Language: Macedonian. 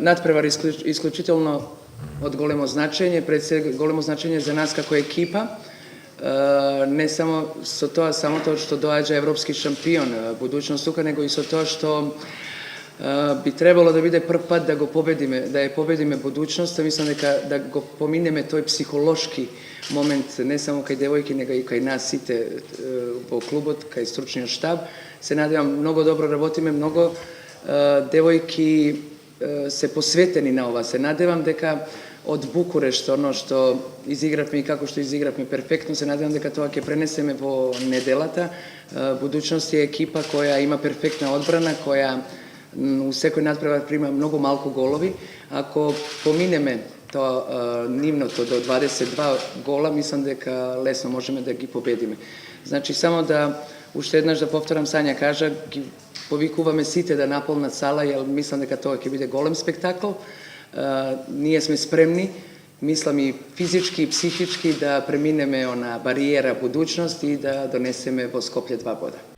nadprevар изклучително од големо значење, пред се големо значење за нас како екипа, не само со тоа самото што доаѓа европски шампион будуćност тука, него и со тоа што би требало да биде прв пат да го победиме, да ја победиме будуćноста. Мислам дека да го поминеме тој психолошки момент не само кај девојки, него и кај нас сите во клубот, кај стручниот штаб. Се надевам многу добро работиме, многу девојки се посветени на ова. Се надевам дека од Букурешт, оно што изигравме и како што изигравме перфектно, се надевам дека тоа ќе пренесеме во неделата. Будуćност е екипа која има перфектна одбрана, која у секој надпревар прима многу малку голови. Ако поминеме тоа нивното до 22 гола, мислам дека лесно можеме да ги победиме. Значи, само да уште еднаш да повторам, Сања кажа, ги повикуваме сите да наполнат сала, јер мислам дека тоа ќе биде голем спектакл. Ние сме спремни, мислам и физички и психички, да преминеме она бариера будуćност и да донесеме во Скопје 2 бода.